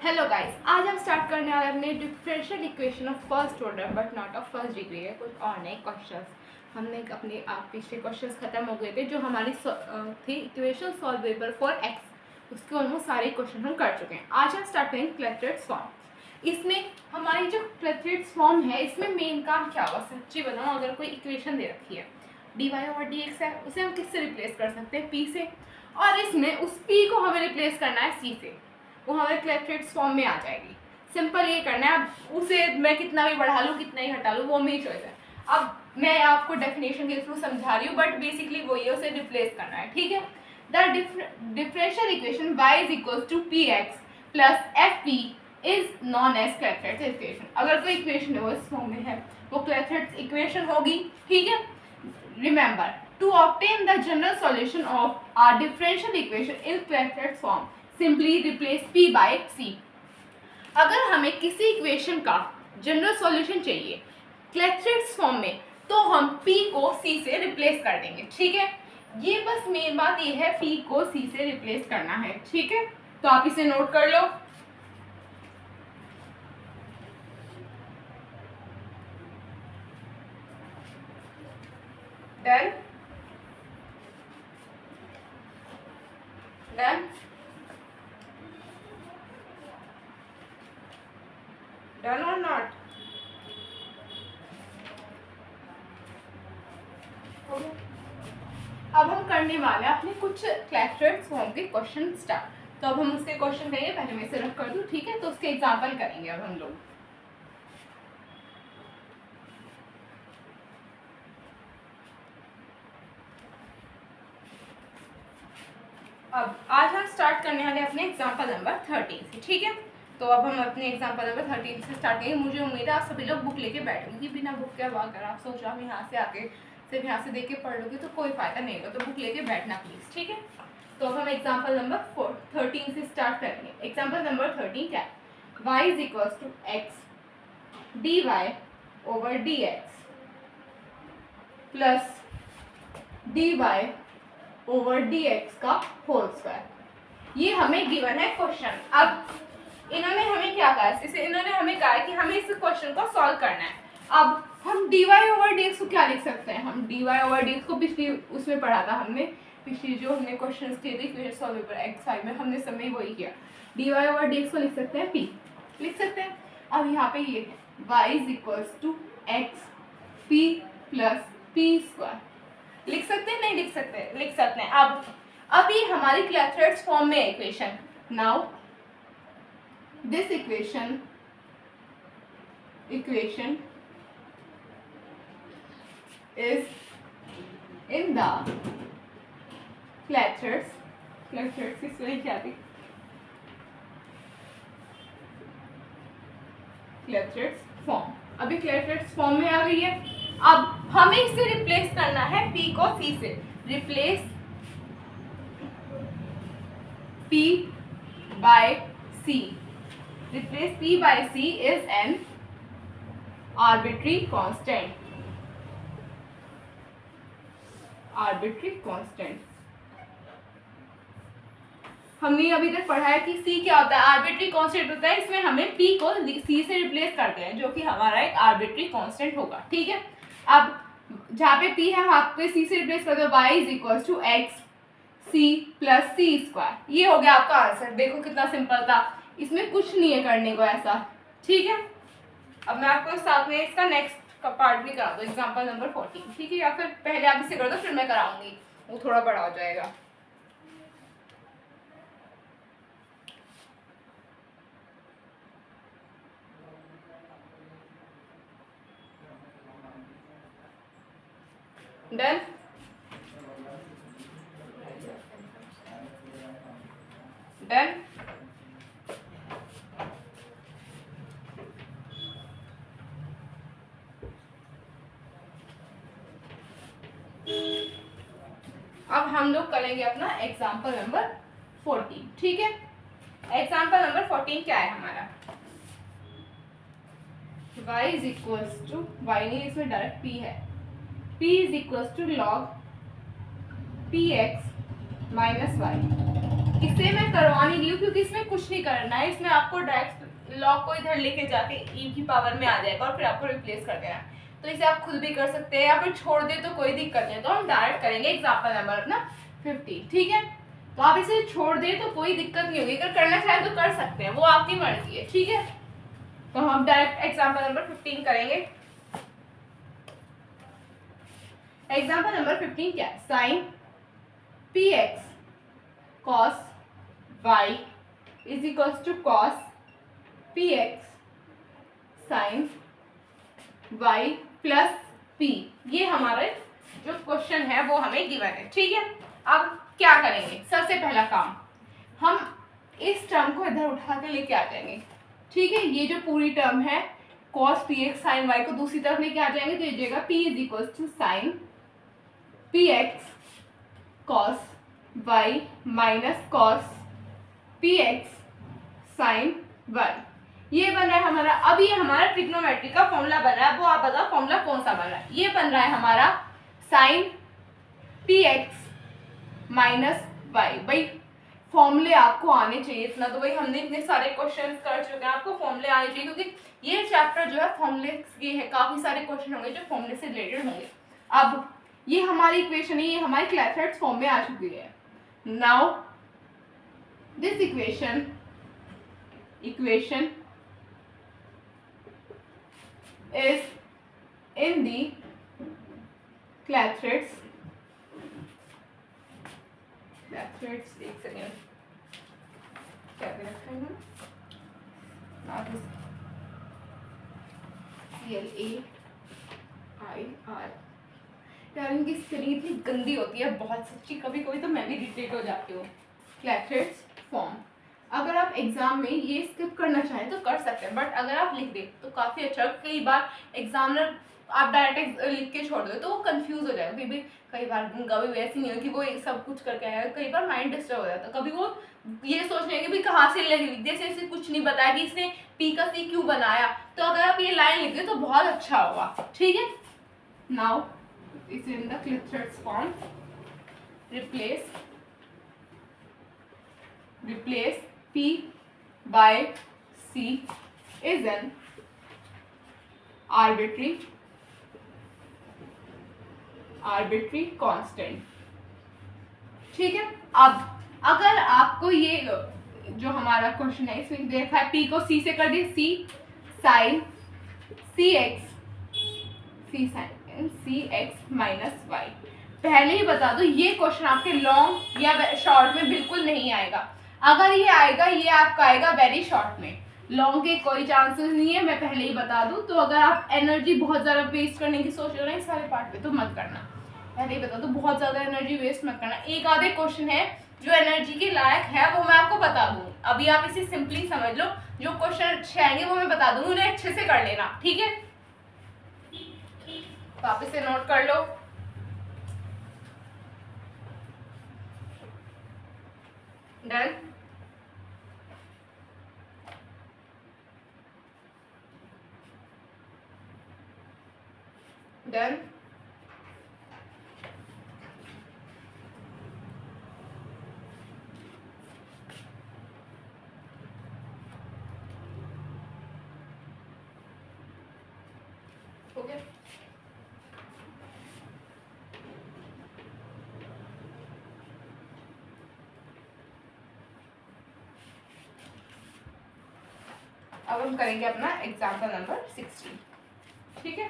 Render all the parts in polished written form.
Hello guys, आज हम start करने वाले अपने differential equation of first order but not of first degree है। कुछ और नए क्वेश्चंस हमने अपने आप पिछले क्वेश्चंस खत्म हो गए थे जो हमारी थी इक्वेशन सॉल्वेबल फॉर एक्स, उसके ऑलमोस्ट सारे क्वेश्चन हम कर चुके हैं। आज हम स्टार्ट करेंगे क्लैटरेट्स फॉर्म। इसमें हमारी जो क्लैटरेट्स फॉर्म है इसमें मेन काम क्या होगा, सच्ची बताऊँ, अगर कोई इक्वेशन दे रखी है dy और dx है, उसे हम किससे रिप्लेस कर सकते हैं, p से, और इसमें उस p को हमें रिप्लेस करना है c से, वो हमारे क्लैटरेट्स फॉर्म में आ जाएगी। सिंपल ये करना है। अब उसे मैं कितना भी बढ़ा लूँ कितना ही हटा लूँ वो मेरी चॉइस है। अब मैं आपको डेफिनेशन के थ्रू समझा रही हूँ बट बेसिकली वो ये उसे रिप्लेस करना है, ठीक है। The differential equation y is equal to p x plus f p is known as Clairaut's equation. अगर कोई इक्वेशन है वो इस फॉर्म में है वो क्लैटरेट्स इक्वेशन होगी, ठीक है। Remember, to obtain the general solution of our differential equation in Clairaut's form simply replace p by c। अगर हमें किसी इक्वेशन का जनरल सॉल्यूशन चाहिए क्लैटरेट्स फॉर्म में तो हम p को c से रिप्लेस कर देंगे, ठीक है। ये बस मेन बात ये है, p को c से रिप्लेस करना है, ठीक है। तो आप इसे नोट कर लो। डन डन डन और नॉट। अब हम करने वाले हैं अपने कुछ क्लैटरेट्स फॉर्म के क्वेश्चन स्टार्ट। तो अब हम उसके क्वेश्चन करेंगे, पहले मैं इसे रख कर दूं, ठीक है। तो उसके एग्जांपल करेंगे अब हम लोग। अब आज हम स्टार्ट करने वाले अपने एग्जांपल नंबर 13 से, ठीक है। तो अब हम अपने एग्जांपल नंबर 13 से स्टार्ट करेंगे। मुझे उम्मीद है आप सभी लोग बुक लेके बैठोगे, बिना बुक के अब अगर आप सोच रहे हो यहाँ से आके सिर्फ यहाँ से देख के पढ़ लोगे तो कोई फायदा नहीं होगा, तो बुक लेके बैठना प्लीज, ठीक है। तो अब हम एग्जांपल नंबर 13 से स्टार्ट करेंगे। एग्जांपल नंबर 13 क्या है, y is equal to x d y over d x plus d y over d x का होल स्क्वायर। ये हमें गिवन है क्वेश्चन। अब इन्होंने हमें क्या कहा है, इसे इन्होंने हमें कहा है कि हमें इस क्वेश्चन को सॉल्व करना है। अब हम dy ओवर dx को क्या लिख सकते हैं, हम dy ओवर dx को पिछली उसमें पढ़ा था हमने, पिछली जो हमने क्वेश्चन किए थे इक्वेशन सॉल्वेबल एक्स में, हमने सब में वही किया। dy ओवर dx को लिख सकते हैं p, लिख सकते हैं। अब यहाँ पे ये y is equals to x p plus p square लिख सकते हैं, नहीं लिख सकते, लिख सकते हैं। अब अभी हमारी क्लैटरेट्स फॉर्म में equation, now this equation is in the क्लैटरेट्स किस वजह क्या थी, क्लैटरेट्स फॉर्म। अभी क्लैटरेट्स फॉर्म में आ गई है। अब हमें इसे रिप्लेस करना है p को c से। Replace p by c, replace p by c is an arbitrary constant, arbitrary constant. हमने अभी तक पढ़ा है कि c क्या होता है, आर्बिट्री कांस्टेंट होता है। इसमें हमें p को c से रिप्लेस करते हैं जो कि हमारा एक आर्बिट्री कांस्टेंट होगा, ठीक है। अब जहाँ पे p है वहाँ पे c से रिप्लेस कर दो, y is equal to x c plus c square. ये हो गया आपका आंसर। देखो कितना सिंपल था, इसमें कुछ नहीं है करने को ऐसा, ठीक है। अब मैं आपको साथ में इसका नेक्स्ट का पार्ट भी करा दो, एग्जांपल नंबर 14, ठीक है। या फिर पहले आप इसे कर दो फिर मैं कराऊंगी, वो थोड़ा बड़ा हो जाएगा। डन डन अब हम लोग करेंगे अपना एग्जाम्पल नंबर 14, ठीक है। एग्जाम्पल नंबर 14 क्या है हमारा, y is equals to, y नहीं इसमें डायरेक्ट p है, p is equals to log px minus y इसे मैं करवा नहीं रही हूँ क्योंकि इसमें कुछ नहीं करना है, इसमें आपको डायरेक्ट लॉग को इधर लेके जाके e की पावर में आ जाएगा और फिर आपको रिप्लेस कर देना है। तो इसे आप खुद भी कर सकते हैं या फिर छोड़ दे तो कोई दिक्कत नहीं है। तो हम डायरेक्ट करेंगे एग्जाम्पल नंबर अपना 50, ठीक है। तो आप इसे छोड़ दे तो कोई दिक्कत नहीं होगी, अगर करना चाहे तो कर सकते हैं, वो आपकी मर्जी है, ठीक है। तो हम डायरेक्ट एग्जाम्पल नंबर 15 करेंगे। एग्जाम्पल नंबर 15 क्या है? Sine px cos y is equals to cos px sin y plus p। ये हमारा जो क्वेश्चन है वो हमें गिवन है, ठीक है। अब क्या करेंगे? सबसे पहला काम, हम इस टर्म को इधर उठा के लेके आ जाएंगे, ठीक है। ये जो पूरी टर्म है cos px sin y को दूसरी तरफ लेके आ जाएंगे, तो ये जाएगा p is equals to sine px cos y minus cos px sin y। ये बन रहा है हमारा, अब ये हमारा ट्रिग्नोमेट्री का फॉर्मूला बन रहा है। वो आप बताओ फॉर्मूला कौन सा बन रहा है? ये बन रहा है हमारा साइन px माइनस y। भाई फॉर्मूले आपको आने चाहिए, इतना तो भाई हमने इतने सारे क्वेश्चंस कर चुके हैं, आपको फॉर्मूले आने चाहिए क्योंकि ये चैप्टर जो है फॉर्मूले के है, काफी सारे क्वेश्चन होंगे जो फॉर्मूले से रिलेटेड होंगे। अब ये हमारी इक्वेशन है, ये हमारी क्लैफेरेट्स फॉर्म में आ चुकी है। Now this equation is in the Clathreads, एक सेकेंड क्या पे रखा है CLAIR। यार इनकी स्पेलिंग इतनी गंदी होती है बहुत, सच्ची कभी कभी तो मैं भी इरिटेट हो जाती हूँ। क्लैथरेट्स फॉर्म, अगर आप एग्जाम में ये स्किप करना चाहें तो कर सकते हैं, बट अगर आप लिख दे तो काफ़ी अच्छा। कई बार एग्जामिनर आप डायरेक्ट लिख के छोड़ दो तो वो कंफ्यूज हो जाएगा, क्योंकि कई बार उनका भी वैसे नहीं हो कि वो सब कुछ करके आएगा, कई बार माइंड डिस्टर्ब हो जाता है। कभी वो ये सोच रहे हैं कि भाई कहाँ से लिख दी, जैसे इसे कुछ नहीं बताया कि इसने पी का सी क्यों बनाया, तो अगर आप ये लाइन लिख दे तो बहुत अच्छा होगा, ठीक है। नाउ इस in the Clairaut's form, replace P by C is an arbitrary constant, ठीक है। अब अगर आपको ये जो हमारा क्वेश्चन है इसमें देखा है P को C से कर दिए, C sin CX minus y। पहले ही बता दो ये क्वेश्चन आपके लॉन्ग या शॉर्ट में बिल्कुल नहीं आएगा। अगर ये आएगा ये आपका आएगा वेरी शॉर्ट में, लॉन्ग के कोई चांसेस नहीं है, मैं पहले ही बता दूं। तो अगर आप एनर्जी बहुत ज़्यादा वेस्ट करने की सोच रहे हैं सारे पार्ट पे तो मत करना, पहले ही बता दो, बहुत ज़्यादा एनर्जी वेस्ट मत करना। एक आधे क्वेश्चन है जो एनर्जी के लायक है वो मैं आपको बता दूँ, अभी आप इसे सिंपली समझ लो। जो क्वेश्चन अच्छे आएंगे वो मैं बता दूँगी, उन्हें अच्छे से कर लेना, ठीक है। तो आप इसे नोट कर लो। डन। डन। ओके, अब हम करेंगे अपना एग्जाम्पल नंबर 16, ठीक है।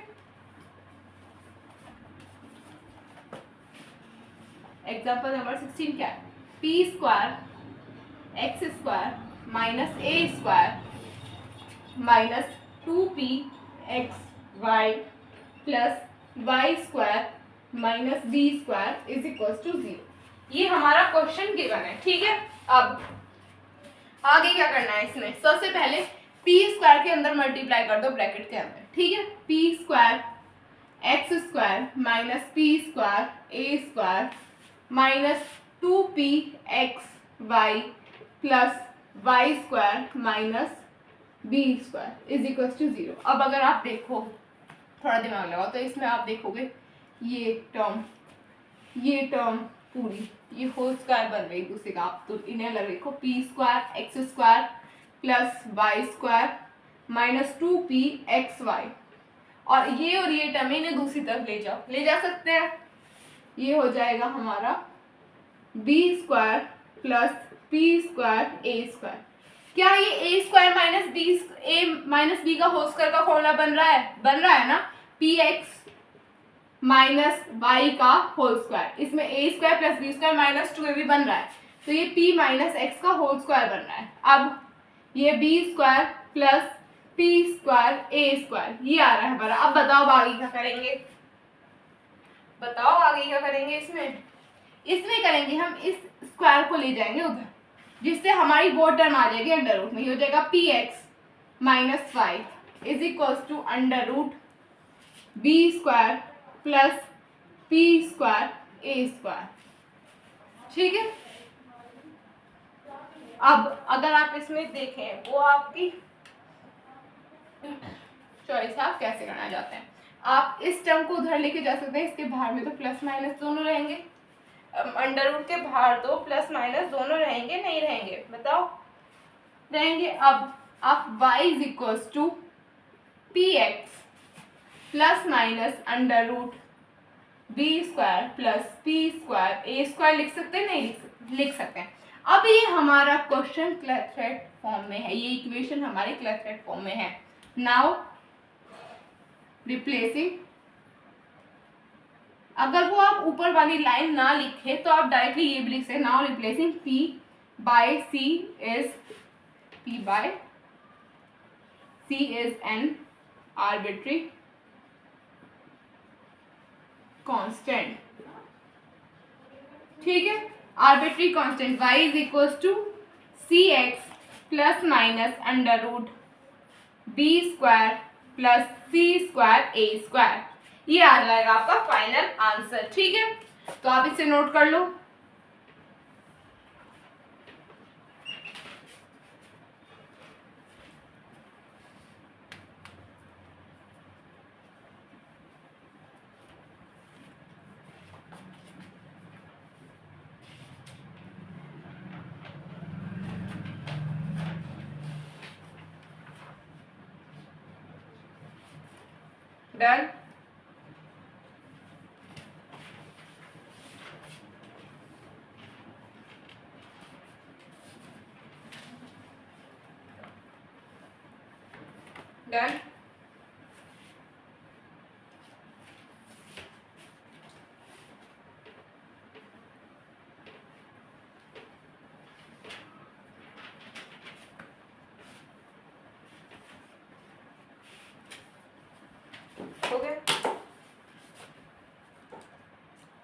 एग्जाम्पल नंबर 16 क्या है? P square x square minus a square minus 2p x y plus y square minus b square is equal to 0। ये हमारा क्वेश्चन गिवन है, ठीक है। अब आगे क्या करना है इसमें? सबसे पहले पी स्क्वायर के अंदर मल्टीप्लाई कर दो ब्रैकेट के अंदर, ठीक है। P square x square minus p square a square minus 2p x y plus y square minus b square is equal to 0। अब अगर आप देखो, थोड़ा दिमाग लगाओ, तो इसमें आप देखोगे ये टर्म पूरी ये होल स्क्वायर बन रही दूसरी का, आप तो इन्हें लग लिखो p square x square plus y square minus 2p x y, और ये टर्म इन्हें दूसरी तरफ ले जा सकते हैं। ये हो जाएगा हमारा b square plus p square a square. क्या ये ए स्क्वायर माइनस बी का होल स्क्वायर का फॉर्मूला बन रहा है ना, पी एक्स माइनस वाई का होल स्क्वायर, इसमें a square plus b square minus 2ab बन रहा है, तो ये p माइनस एक्स का होल स्क्वायर बन रहा है। अब ये b square plus p square a square ये आ रहा है हमारा। अब बताओ आगे क्या करेंगे, इसमें करेंगे हम इस स्क्वायर को ले जाएंगे उधर, जिससे हमारी वो टर्म आ जाएगी अंडर रूट में, ये हो जाएगा p x minus y is equals to under root b square plus p square a square. ठीक है, अब अगर आप इसमें देखें वो आपकी चॉइस है, आप कैसे करना चाहते हैं। आप इस टर्म को उधर लेके जा सकते हैं, इसके बाहर में तो प्लस माइनस दोनों रहेंगे, अंडर रूट के बाहर तो प्लस माइनस दोनों रहेंगे नहीं रहेंगे, बताओ रहेंगे। अब आप y is equals to p x plus minus under root b square plus p square a square लिख सकते हैं, नहीं लिख सकते हैं। अब ये हमारा क्वेश्चन क्लैथरेट फॉर्म में है, ये इक्वेशन हमारे क्लैथरेट फॉर्म में है। नाउ रिप्लेसिंग, अगर वो आप ऊपर वाली लाइन ना लिखे तो आप डायरेक्टली ये भी लिख सकते हैं। Now replacing p by c is an arbitrary constant। ठीक है, arbitrary constant y is equals to c x plus minus under root b square plus c square a square, ये आ जाएगा आपका फाइनल आंसर। ठीक है, तो आप इसे नोट कर लो। Done, done. हो गया।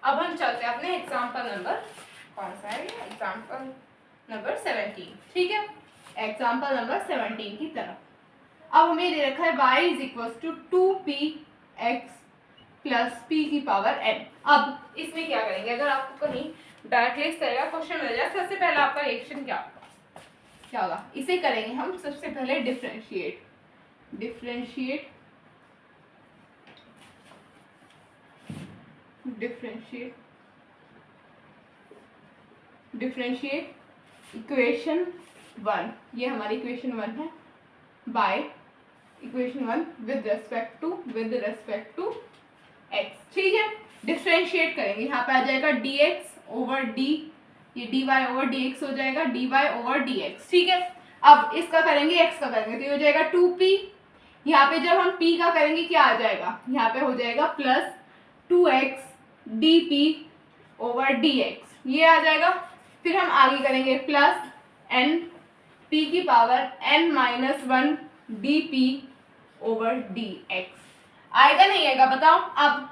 अब हम चलते हैं अपने एग्जाम्पल नंबर, कौन सा है ये, एग्जाम्पल नंबर 17। ठीक है, एग्जाम्पल नंबर 17 की तरफ। अब हमें दे रखा है y is equal to 2p x plus p की पावर n। अब इसमें क्या करेंगे, अगर आपको कहीं डायरेक्टली इस तरह का क्वेश्चन मिल जाए, सबसे पहले आपका रिएक्शन क्या होगा, इसे करेंगे हम सबसे पहले डिफरेंशिएट इक्वेशन 1, ये हमारी इक्वेशन 1 है, by equation 1 with respect to x। ठीक है, डिफरेंशिएट करेंगे, यहाँ पे आ जाएगा dx ओवर d, ये dy ओवर dx हो जाएगा, dy ओवर dx। ठीक है, अब इसका करेंगे x का करेंगे, तो ये हो जाएगा 2p, यहाँ पे जब हम p का करेंगे क्या आ जाएगा, यहाँ पे हो जाएगा plus 2x dp over dx, ये आ जाएगा। फिर हम आगे करेंगे प्लस n p की power n minus 1 dp over dx, आएगा नहीं आएगा बताओ। अब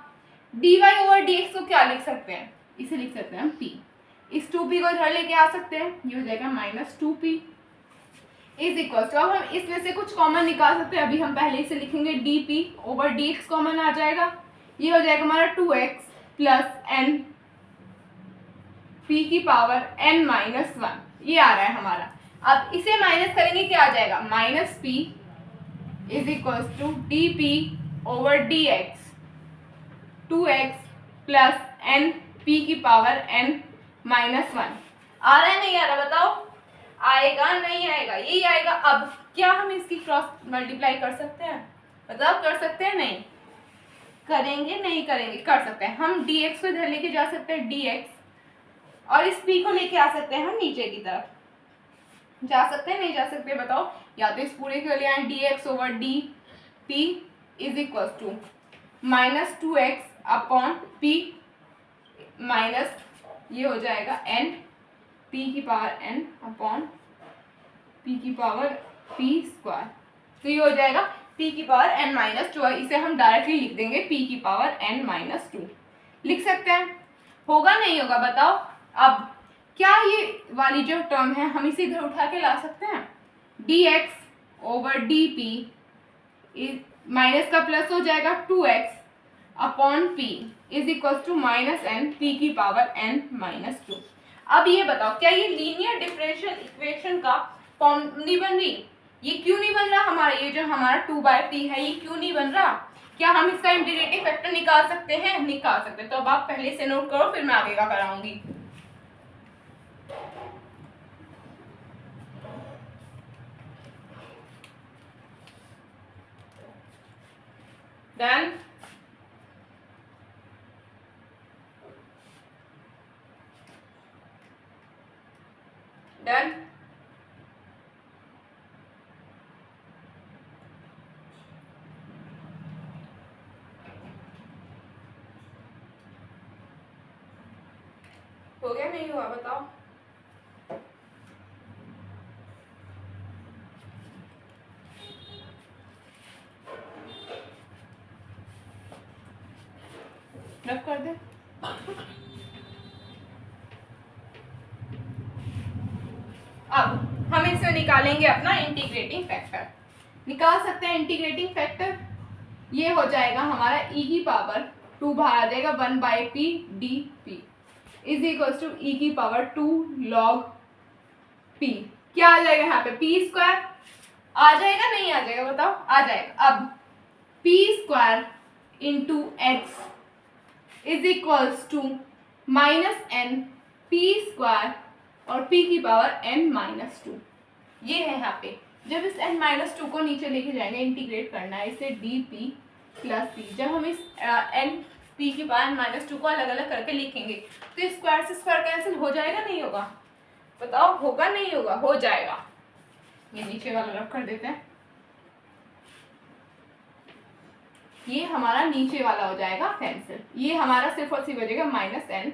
dy ओवर dx को क्या लिख सकते हैं, इसे लिख सकते हैं हम p, इस 2p को इधर लेके आ सकते हैं, ये हो जाएगा minus 2p is equal to, अब हम इसमें से कुछ कॉमन निकाल सकते हैं, अभी हम पहले इसे लिखेंगे dp ओवर dx कॉमन आ जाएगा, ये हो जाएगा हमारा 2x प्लस n p की पावर n माइनस 1, ये आ रहा है हमारा। अब इसे माइनस करेंगे क्या आ जाएगा, minus p is equal to dp over dx 2x plus n p की पावर n -1 आ रहा है नहीं आ रहा बताओ? आएगा नहीं आएगा? यही आएगा। अब क्या हम इसकी क्रॉस मल्टीप्लाई कर सकते हैं? बताओ कर सकते हैं? नहीं करेंगे, नहीं करेंगे, कर सकते हैं। हम dx को इधर लेके जा सकते हैं dx, और इस p को लेके आ सकते हैं हम नीचे की तरफ। जा सकते हैं नहीं जा सकते बताओ? या तो इस पूरे के लिए आए dx over dp is equal to -2x upon p minus ये हो जाएगा n p की पावर n अपॉन p की पावर p स्क्वायर। तो ये हो जाएगा p की पावर n माइनस 2। इसे हम डायरेक्टली लिख देंगे p की पावर n माइनस 2 लिख सकते हैं। होगा नहीं होगा बताओ? अब क्या ये वाली जो टर्म है हम इसे इधर उठा के ला सकते हैं? dx ओवर dp माइनस का प्लस हो जाएगा 2x upon p is equal to -n p की पावर n माइनस 2। अब ये बताओ क्या ये लीनियर डिफरेंशियल इक्वेशन का फॉर्म नहीं बन रही? ये क्यों नहीं बन रहा हमारा? ये जो हमारा 2/p है ये क्यों नहीं बन रहा? क्या हम इसका इंटीग्रेटिंग फैक्टर निकाल सकते हैं? निकाल सकते हैं। तो अब आप पहले से नोट करो, फिर मैं आगे का कराऊंगी। डन? डन? हो गया नहीं हुआ बताओ? रब कर दे। अब हम इसमें निकालेंगे अपना इंटीग्रेटिंग फैक्टर। निकाल सकते हैं इंटीग्रेटिंग फैक्टर। ये हो जाएगा हमारा e की पावर 2 बाहर आ जाएगा 1/p dp is equal to e की पावर 2 log p। क्या आ जाएगा यहाँ पे? p स्क्वायर आ जाएगा नहीं आ जाएगा बताओ? आ जाएगा। अब p square into x is equals to -n p square और p की पावर n माइनस 2। ये है यहाँ पे। जब इस n माइनस 2 को नीचे लेके जाएंगे, इंटीग्रेट करना है इसे dp प्लस p। जब हम इस n p की पावर n माइनस 2 को अलग अलग करके लिखेंगे तो स्क्वायर से स्क्वायर कैंसिल हो जाएगा नहीं होगा? बताओ होगा नहीं होगा? हो जाएगा। ये नीचे वाला रख कर देते हैं। ये हमारा नीचे वाला हो जाएगा कैंसिल। ये हमारा सिर्फ और सिर्फ बचेगा -n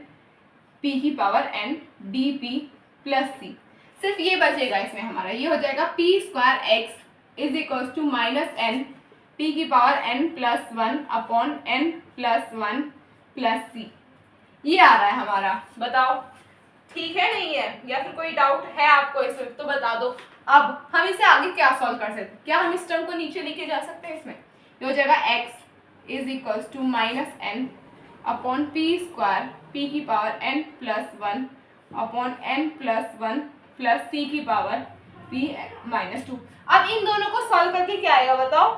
p की power n dp plus c। सिर्फ ये बचेगा इसमें हमारा। ये हो जाएगा p square x is equal to -n p की power n plus 1 upon n plus 1 plus c। ये आ रहा है हमारा। बताओ ठीक है नहीं है? या फिर कोई डाउट है आपको इसमें तो बता दो। अब हम इसे आगे क्या सॉल्व कर सकते हैं? क्या हम इस टर्म को नीचे लेके जा सकते हैं? इसमें ये हो जाएगा x is equal to -n upon p square p की power n plus 1 upon n plus 1 plus c की पावर p माइनस 2। अब इन दोनों को सॉल्व करके क्या आएगा बताओ?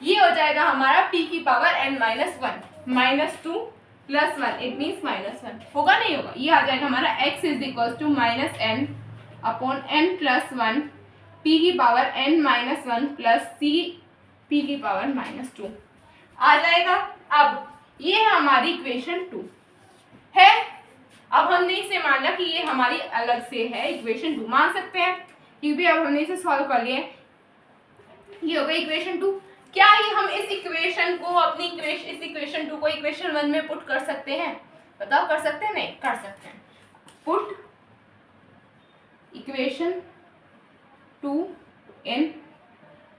ये हो जाएगा हमारा p की power n minus 1 -2 plus 1 it means -1। होगा नहीं होगा? ये आ जाएगा हमारा x is equal to -n upon n plus 1 p की power n minus 1 plus c p की पावर -2 आ जाएगा। अब ये है हमारी इक्वेशन 2 है। अब हमने इसे माना कि ये हमारी अलग से है इक्वेशन 2। मान सकते हैं क्योंकि अब हमने इसे सॉल्व कर लिया। ये हो गई इक्वेशन 2। क्या ये हम इस इक्वेशन को अपनी इस इक्वेशन 2 को इक्वेशन 1 में पुट कर सकते हैं? बताओ कर सकते हैं? नहीं कर सकते हैं। Put equation 2 in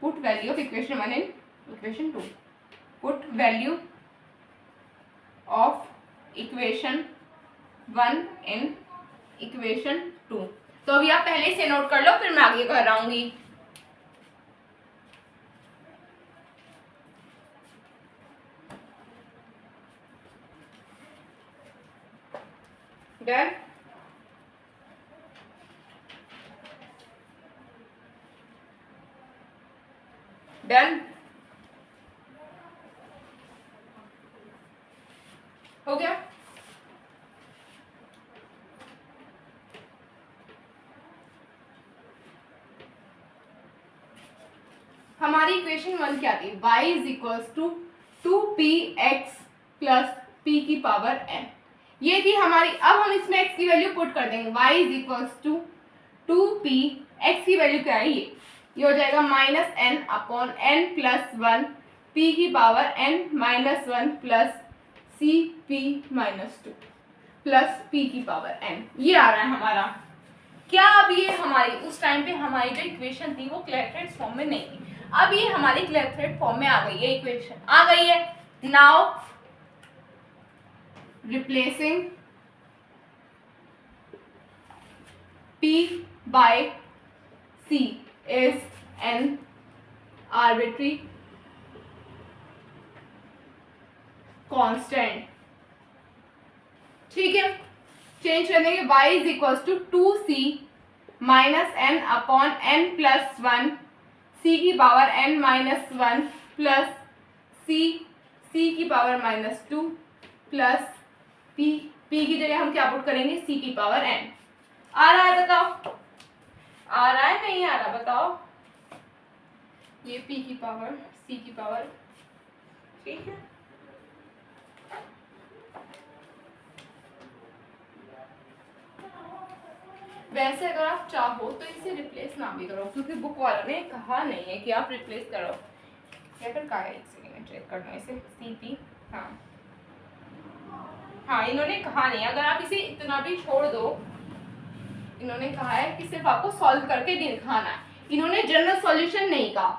put value of equation 1 in equation 2। Put value of equation 1 in equation 2। तो अभी आप पहले से नोट कर लो, फिर मैं आगे कराऊंगी। डन? डन? हो गया? हमारी इक्वेशन 1 क्या थी, y is equals to 2px plus p की पावर n, ये थी हमारी। अब हम इसमें x की वैल्यू पुट कर देंगे, y is equals to 2p, x की वैल्यू क्या है, ये हो जाएगा minus n upon n plus 1 p की power n minus 1 plus c p minus 2 plus p की पावर n, ये आ रहा है हमारा। क्या अब ये हमारी उस टाइम पे हमारी जो इक्वेशन थी वो क्लैफलेट फॉर्म में नहीं थी, अब ये हमारी क्लैफलेट फॉर्म में आ गई है, इक्वेशन आ गई है। Now replacing p by c is an arbitrary constant, ठीक है। चेंज कर देंगे, y is equal to 2c minus n upon n plus 1 c की power n minus 1 plus c की पावर माइनस 2 प्लस p की जगह हम क्या पुट करेंगे, c की पावर n। आ रहा है बताओ, आ रहा है नहीं आ रहा बताओ, ये p की पावर c की पावर, ठीक है। वैसे अगर आप चाहो तो इसे रिप्लेस ना भी करो, क्योंकि बुक वालों ने कहा नहीं है कि आप रिप्लेस करो, या फिर कहा है, एक सेकंड में चेक करना इसे, CP, हाँ इन्होंने कहा नहीं, अगर आप इसे इतना भी छोड़ दो, इन्होंने कहा है कि सिर्फ आपको सॉल्व करके दिखाना है, इन्होंने जनरल सॉल्यूशन नहीं कहा।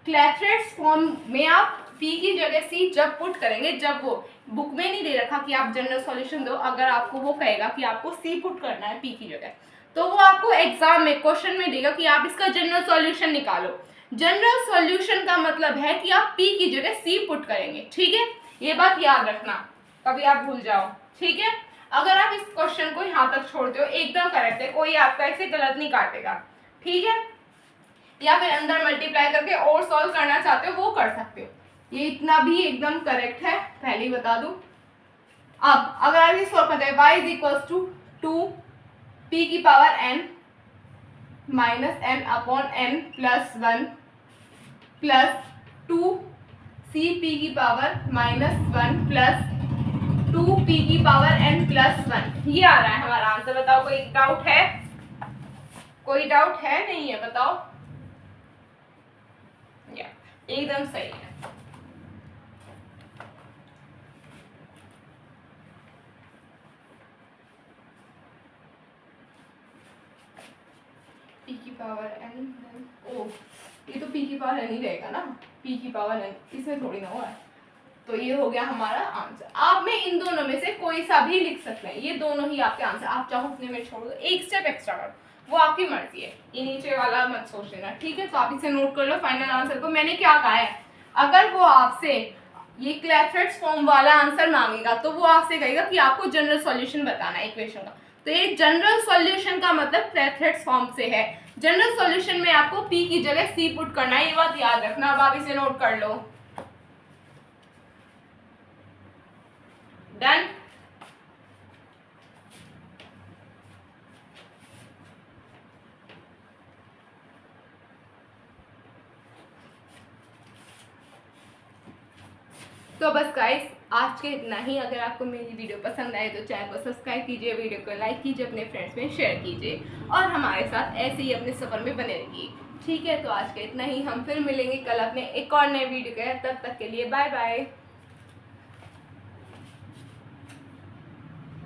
क्लैफलेट फॉर्म में आप p की जगह c जब पुट करेंगे, जब वो बुक में नहीं दे रखा कि आप जनरल सॉल्यूशन दो, अगर आपको वो कहेगा कि आपको c पुट करना है p की जगह, तो वो आपको एग्जाम में क्वेश्चन में देगा कि आप इसका जनरल सॉल्यूशन निकालो। जनरल सॉल्यूशन का मतलब है कि आप p की जगह c पुट करेंगे, ठीक है, ये बात याद रखना, कभी आप भूल जाओ, ठीक है। अगर आप इस क्वेश्चन को यहाँ तक छोड़ते हो एकदम करेक्ट है, कोई आपका ऐसे गलत नहीं काटेगा, ठीक है। या फिर अंदर मल्टीप्लाई करके और सॉल्व करना चाहते हो वो कर सकते हो, ये इतना भी एकदम करेक्ट है, पहले ही बता दूं। अब अगर आप ये सॉल्व करते हैं, y is equal to 2p की power n minus n upon n plus 1 plus 2cp की पावर माइनस 1 प्लस 2p की पावर n प्लस 1, ये आ रहा है हमारा आंसर। बताओ कोई डाउट है, कोई डाउट है नहीं है बताओ, या एकदम सही है। p की पावर n, ओ ये तो p की पावर n ही रहेगा ना, p की पावर n इसमें थोड़ी ना हुआ है, तो ये हो गया हमारा आंसर। आप में इन दोनों में से कोई सा भी लिख सकते हैं, ये दोनों ही आपके आंसर, आप चाहो अपने में छोड़ दो, एक स्टेप एक्स्ट्रा करो, वो आपकी मर्जी है, ये नीचे वाला मत सोच लेना, ठीक है। तो आप इसे नोट कर लो फाइनल आंसर को। मैंने क्या कहा है, अगर वो आपसे ये क्लैफलेट फॉर्म वाला आंसर मांगेगा तो वो आपसे कहेगा कि आपको जनरल सॉल्यूशन बताना है इक्वेशन का, तो ये जनरल सॉल्यूशन का मतलब क्लैफलेट फॉर्म से है। जनरल सॉल्यूशन में आपको p की जगह c पुट करना है, ये बात याद रखना। अब आप इसे नोट कर लो, डन। तो बस गाइस आज के इतना ही। अगर आपको मेरी वीडियो पसंद आए तो चैनल को सब्सक्राइब कीजिए, वीडियो को लाइक कीजिए, अपने फ्रेंड्स में शेयर कीजिए और हमारे साथ ऐसे ही अपने सफ़र में बने रहिए, ठीक है। तो आज के इतना ही, हम फिर मिलेंगे कल अपने एक और नए वीडियो के, तब तक के लिए बाय बाय।